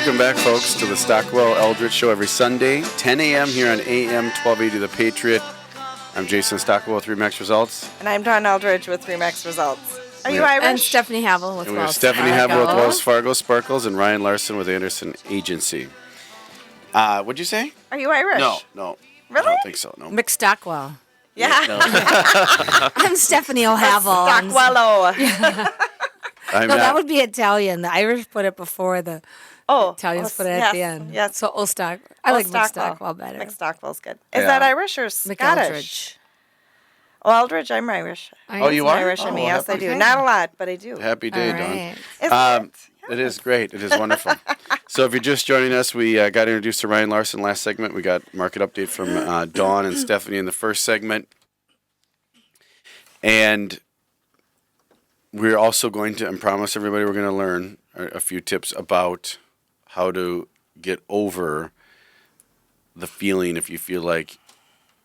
Welcome back, folks, to the Stockwell Eldridge Show every Sunday, 10 a.m. here on AM 1280 The Patriot. I'm Jason Stockwell with Remax Results. And I'm Dawn Eldridge with Remax Results. Are you Irish? And Stephanie Havel with Wells Fargo. Stephanie Havel with Wells Fargo Sparkles and Ryan Larson with Anderson Agency. What'd you say? Are you Irish? No. Really? I don't think so, no. Mick Stockwell. Yeah. No. I'm Stephanie O'Havel. Stockwello. That would be Italian. The Irish put it before the Italians put it at the end. Yes. So Old Stock. I like Mick Stockwell better. Mick Stockwell's good. Is that Irish or Scottish? Eldridge. Oh, Eldridge, I'm Irish. You are? Irish in me, yes, I do. Not a lot, but I do. Happy day, right. Dawn. It is great. It is wonderful. So if you're just joining us, we got introduced to Ryan Larson last segment. We got market update from Dawn and Stephanie in the first segment. And we're also going to, and promise everybody, we're going to learn a few tips about how to get over the feeling if you feel like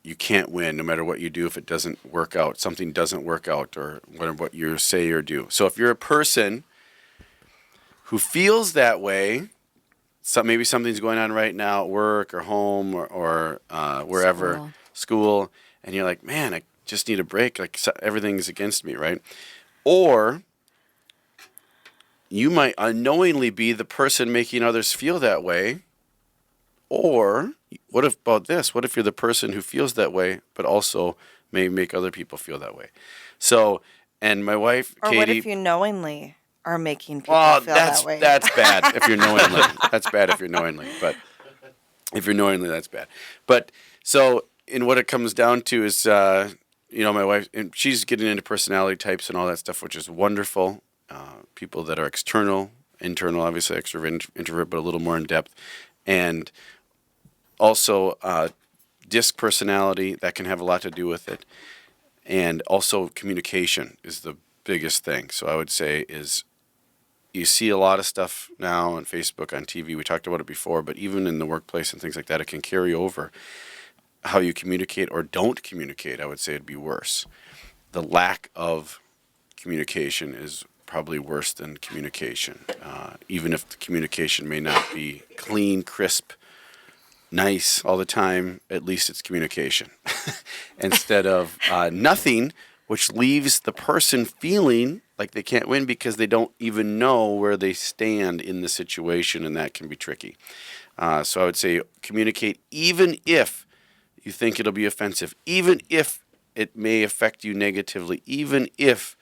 you can't win no matter what you do if it doesn't work out, something doesn't work out, or what you say or do. So if you're a person who feels that way, maybe something's going on right now at work or home or wherever, school, and you're like, man, I just need a break. Like everything's against me, right? Or you might unknowingly be the person making others feel that way. Or what about this? What if you're the person who feels that way, but also may make other people feel that way? So, and my wife, Katie. Or what if you knowingly are making people feel that way? That's bad if you're knowingly. That's bad if you're knowingly. But if you're knowingly, that's bad. But so, and what it comes down to is, my wife, and she's getting into personality types and all that stuff, which is wonderful. People that are external, internal, obviously extrovert, introvert, but a little more in depth. And also, disc personality, that can have a lot to do with it. And also communication is the biggest thing. So I would say is you see a lot of stuff now on Facebook, on TV. We talked about it before, but even in the workplace and things like that, it can carry over. How you communicate or don't communicate, I would say it'd be worse. The lack of communication is probably worse than communication. Even if the communication may not be clean, crisp, nice all the time, at least it's communication. Instead of nothing, which leaves the person feeling like they can't win because they don't even know where they stand in the situation, and that can be tricky. So I would say communicate even if you think it'll be offensive, even if it may affect you negatively, even if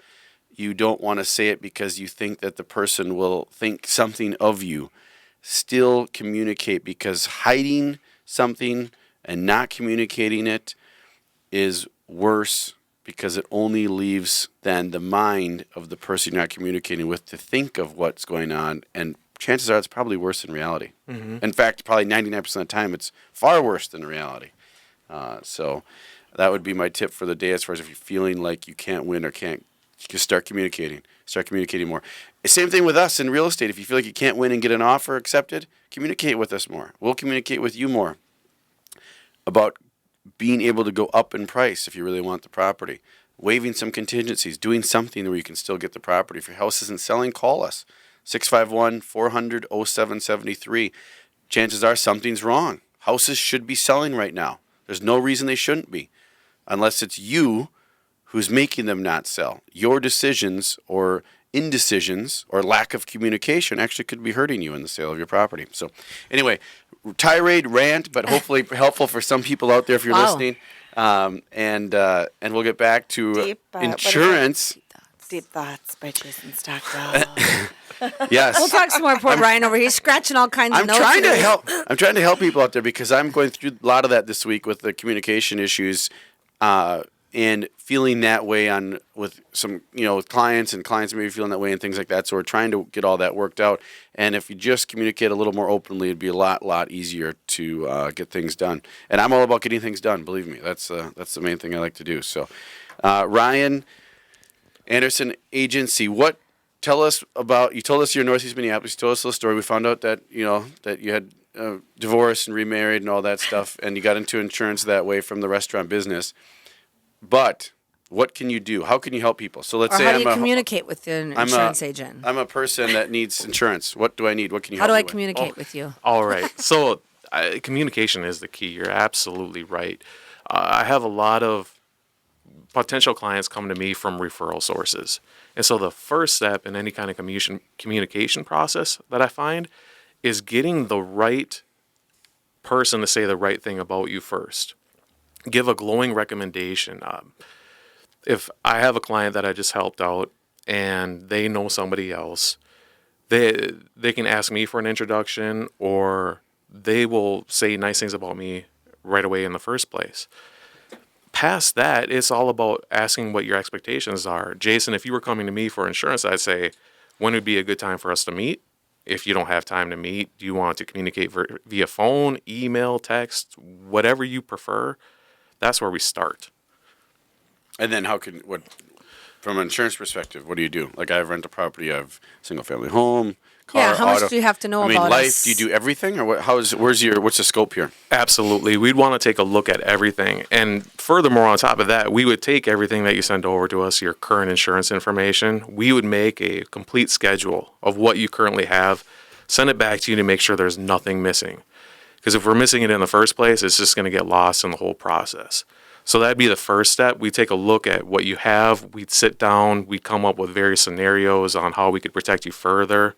you don't want to say it because you think that the person will think something of you. Still communicate, because hiding something and not communicating it is worse, because it only leaves then the mind of the person you're not communicating with to think of what's going on, and chances are it's probably worse than reality. Mm-hmm. In fact, probably 99% of the time it's far worse than reality. So that would be my tip for the day, as far as if you're feeling like you can't win or can't, just start communicating. Start communicating more. Same thing with us in real estate. If you feel like you can't win and get an offer accepted, communicate with us more. We'll communicate with you more about being able to go up in price if you really want the property, waiving some contingencies, doing something where you can still get the property. If your house isn't selling, call us, 651-400-0773. Chances are something's wrong. Houses should be selling right now. There's no reason they shouldn't be, unless it's you who's making them not sell. Your decisions or indecisions or lack of communication actually could be hurting you in the sale of your property. So anyway, tirade, rant, but hopefully helpful for some people out there if you're listening. And we'll get back to insurance. Deep Thoughts by Jason Stockwell. Yes. We'll talk some more. Poor Ryan over here. He's scratching all kinds of notes. I'm trying to help people out there, because I'm going through a lot of that this week with the communication issues. And feeling that way with some, with clients, and clients maybe feeling that way and things like that. So we're trying to get all that worked out. And if you just communicate a little more openly, it'd be a lot easier to get things done. And I'm all about getting things done. Believe me, that's the main thing I like to do. So, Ryan, Anderson Agency, tell us about, you told us you're in Northeast Minneapolis, you told us the story. We found out that, that you had divorced and remarried and all that stuff, and you got into insurance that way from the restaurant business. But What can you do? How can you help people? So let's Or say how do you communicate with an insurance agent? I'm a person that needs insurance. What do I need? What can you How help do me I with? communicate with you? All right. So communication is the key. You're absolutely right. I have a lot of potential clients come to me from referral sources. And so the first step in any kind of communication process that I find is getting the right person to say the right thing about you first. Give a glowing recommendation. If I have a client that I just helped out and they know somebody else, they can ask me for an introduction, or they will say nice things about me right away in the first place. Past that, it's all about asking what your expectations are. Jason, if you were coming to me for insurance, I'd say, when would be a good time for us to meet? If you don't have time to meet, do you want to communicate via phone, email, text, whatever you prefer? That's where we start. And then from an insurance perspective, what do you do? Like, I have rental property, I have single family home, car, how much auto. do you have to know I mean, about life, us? do you do everything? Or what's the scope here? Absolutely. We'd want to take a look at everything. And furthermore, on top of that, we would take everything that you send over to us, your current insurance information. We would make a complete schedule of what you currently have, send it back to you to make sure there's nothing missing. Because if we're missing it in the first place, it's just going to get lost in the whole process. So that'd be the first step. We take a look at what you have. We'd sit down. We'd come up with various scenarios on how we could protect you further.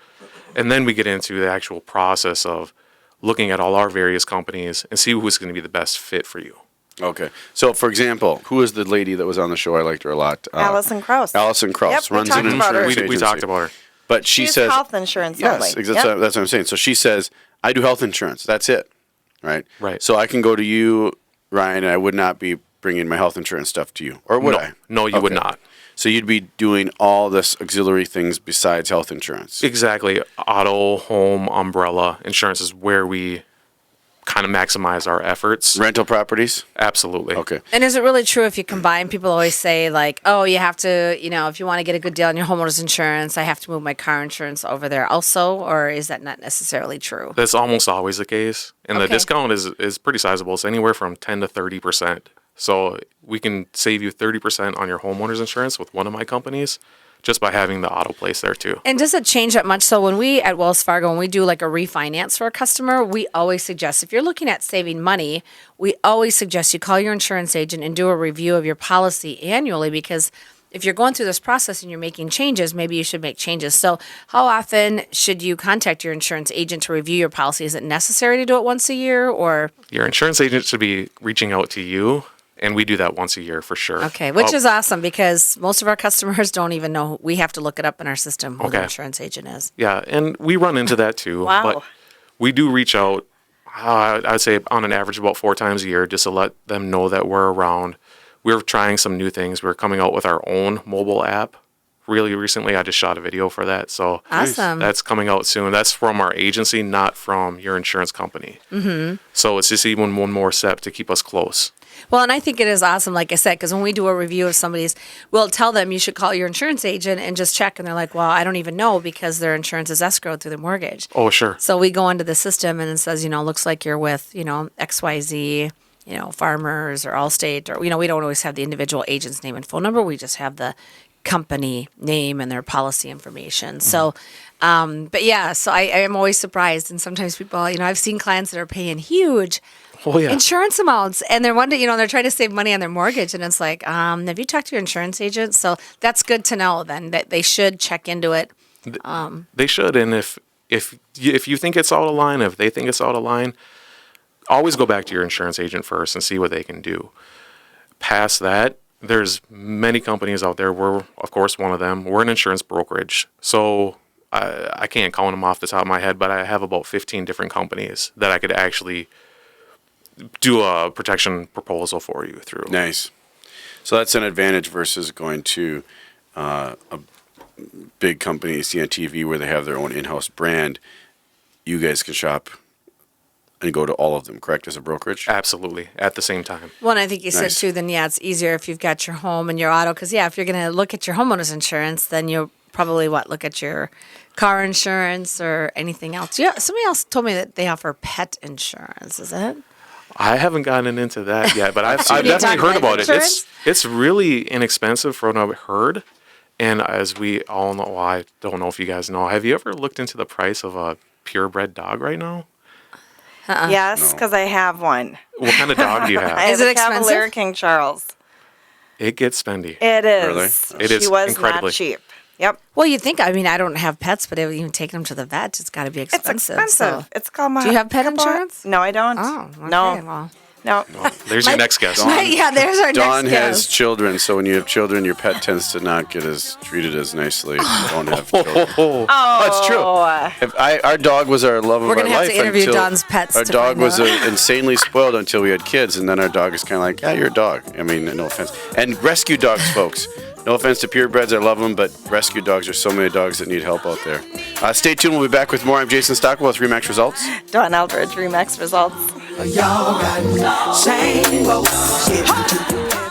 And then we get into the actual process of looking at all our various companies and see who's going to be the best fit for you. Okay. So, for example, who is the lady that was on the show? I liked her a lot. Allison Kraus. Allison Kraus Yep, we runs talked an about her. insurance We agency. talked about her. But she She's says health insurance only. yes, exactly. Yep. That's what I'm saying. So she says, I do health insurance. That's it. Right? Right. So I can go to you, Ryan, and I would not be bringing my health insurance stuff to you. Or would I? No, you would not. So you'd be doing all this auxiliary things besides health insurance. Exactly. Auto, home, umbrella insurance is where we kind of maximize our efforts. Rental properties? Absolutely. Okay. And is it really true if you combine? People always say, like, oh, you have to, if you want to get a good deal on your homeowner's insurance, I have to move my car insurance over there also, or is that not necessarily true? That's almost always the case. And the Okay. discount is pretty sizable. It's anywhere from 10 to 30%. So we can save you 30% on your homeowner's insurance with one of my companies just by having the auto place there too. And does it change that much? So when we at Wells Fargo, when we do like a refinance for a customer, we always suggest, if you're looking at saving money, we always suggest you call your insurance agent and do a review of your policy annually, because if you're going through this process and you're making changes, maybe you should make changes. So how often should you contact your insurance agent to review your policy? Is it necessary to do it once a year, or? Your insurance agent should be reaching out to you, and we do that once a year for sure. Okay, which is awesome, because most of our customers don't even know. We have to look it up in our system who the insurance agent is. Yeah, and we run into that too. Wow. But we do reach out, I'd say on an average about 4 times a year, just to let them know that we're around. We're trying some new things. We're coming out with our own mobile app. Really recently, I just shot a video for that. So Awesome. that's coming out soon. That's from our agency, not from your insurance company. Mm-hmm. So it's just even one more step to keep us close. Well, and I think it is awesome, like I said, because when we do a review of somebody's, we'll tell them you should call your insurance agent and just check. And they're like, well, I don't even know, because their insurance is escrowed through their mortgage. Oh, sure. So we go into the system and it says, looks like you're with, XYZ, Farmers or Allstate, or, we don't always have the individual agent's name and phone number. We just have the company name and their policy information. So, but yeah, so I am always surprised. And sometimes people, I've seen clients that are paying huge insurance amounts, and they're wondering, they're trying to save money on their mortgage, and it's like, have you talked to your insurance agent? So that's good to know then, that they should check into it. They should, and if you think it's out of line, if they think it's out of line, always go back to your insurance agent first and see what they can do. Past that, there's many companies out there. We're, of course, one of them. We're an insurance brokerage, so I can't count them off the top of my head, but I have about 15 different companies that I could actually do a protection proposal for you through. Nice. So that's an advantage versus going to a big company you see on TV where they have their own in-house brand. You guys can shop and go to all of them, correct, as a brokerage? Absolutely, at the same time. Well, and I think you said Nice. too, then it's easier if you've got your home and your auto, because if you're going to look at your homeowner's insurance, then you'll probably look at your car insurance or anything else. Yeah, somebody else told me that they offer pet insurance. Is that? I haven't gotten into that yet, but I've You definitely talking heard about it. insurance? It's really inexpensive for what I've heard. And as we all know, well, I don't know if you guys know, have you ever looked into the price of a purebred dog right now? Yes, No. because I have one. What kind of dog do you I have? have Is it a Cavalier expensive? King Charles. It gets spendy. It is. Really? It is She was incredibly. not cheap. Yep. Well, you'd think, I mean, I don't have pets, but even taking them to the vet, it's got to be It's expensive. expensive. So. It's called my. Do you have pet insurance? No, I don't. Oh, okay. No. Well, No. There's your next guess. yeah, there's our Dawn next has guest. children, so when you have children, your pet tends to not get as treated as nicely. If you don't have children. Oh, Oh, it's true. Our dog was our love of We're our gonna have life to interview until Dawn's pets our to dog find was out. insanely spoiled until we had kids, and then our dog is kind of like, yeah, you're a dog. I mean, no offense. And rescue dogs, folks. No offense to purebreds, I love them, but rescue dogs, there's so many dogs that need help out there. Stay tuned. We'll be back with more. I'm Jason Stockwell with Remax Results. Dawn Eldridge, Remax results. Y'all got same boat.